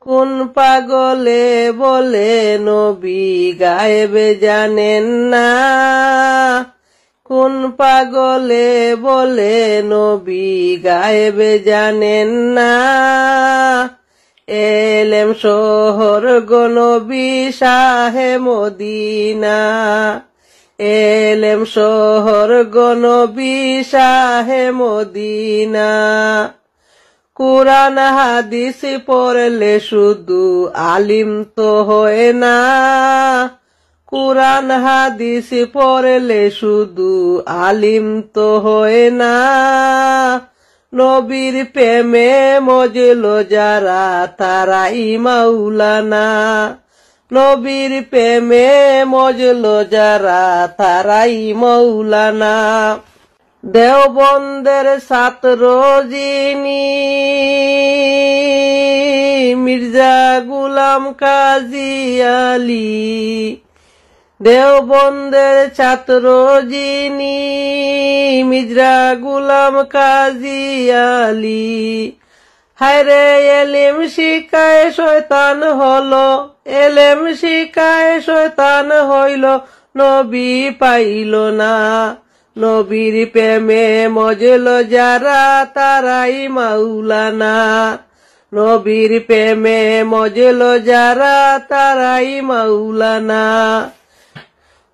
কোন পাগলে বলে নবী গায়েব জানেন না, কোন পাগলে বলে নবী গায়েব জানেন না। এলেম শহর গো নবী শাহে মদিনা, এলেম শহর গো নবী শাহে মদিনা। কুরআন হাদিস পড়লে শুধু আলিম তো হয় না, কুরআন হাদিস পড়লে শুধু আলিম তো হয় না। নবীর প্রেমে মজলো যারা তারাই মাওলানা, নবীর প্রেমে মজলো যারা তারাই মাওলানা। দেওবন্দের ছাত্র যিনি মির্জা গুলাম কাজী আলী, দেওবন্দের ছাত্র যিনি মির্জা গুলাম কাজী আলী। হায়রে এলেম শিকায় শয়তান হলো, এলেম শিকায় শয়তান হইল, নবী পাইল না। নবীর প্রেমে মজলো যারা তারাই মাওলানা, নবীর প্রেমে মজলো যারা তারাই মাওলানা।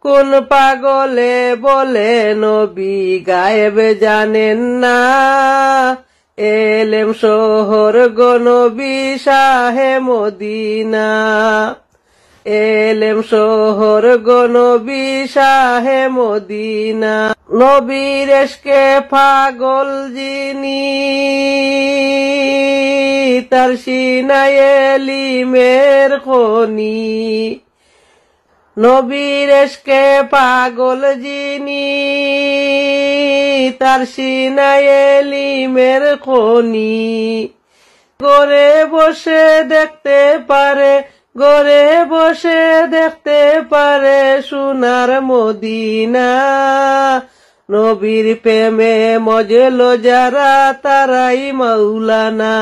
কোন পাগলে বলে নবী গায়েব জানেন না, এলেম শহর গো নবী শাহে মদিনা, এলেম শহর গো নবী শাহে মদিনা। নবীর ইশকে পাগল যিনি তার সিনায় এলিমের খনি, নবীর ইশকে পাগল যিনি তার সিনায় এলিমের খনি। ঘরে বসে দেখতে পারে, ঘরে বসে দেখতে পারে সোনার মদিনা। নবীর প্রেমে মজলো যারা তারাই মাওলানা,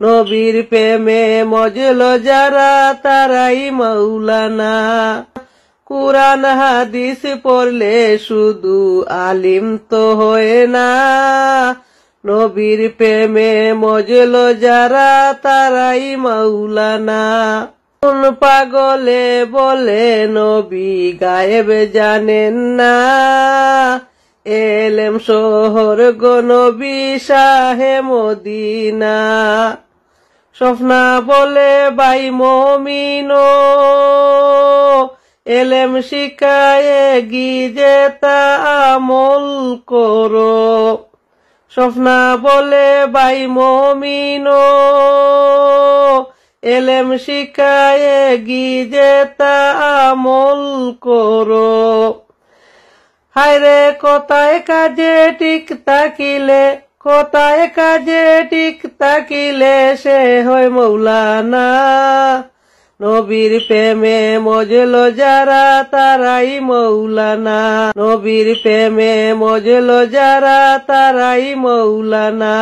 নবীর প্রেমে মজলো যারা তারাই মাওলানা। কুরআন হাদিস পড়লে শুধু আলিম তো হয় না, নবীর প্রেমে মজলো যারা তারাই মাওলানা। কোন পাগলে বলে নবী গায়েব জানেন না, এলেম শহর গো নবী শাহে মদিনা। স্বপ্না বলে ভাই মমিনো এলেম শিখায় গিয়ে তা আমল করো, স্বপ্না বলে ভাই মমিনো এলেম শিখায় গিয়ে তা আমল করো। হায়রে কথায় কাজে ঠিক তাকিলে, কথায় কাজে ঠিক তাকিলে সে হয় মাওলানা। নবীর প্রেমে মজলো যারা তারাই মাওলানা, নবীর প্রেমে মজলো যারা তারাই মাওলানা।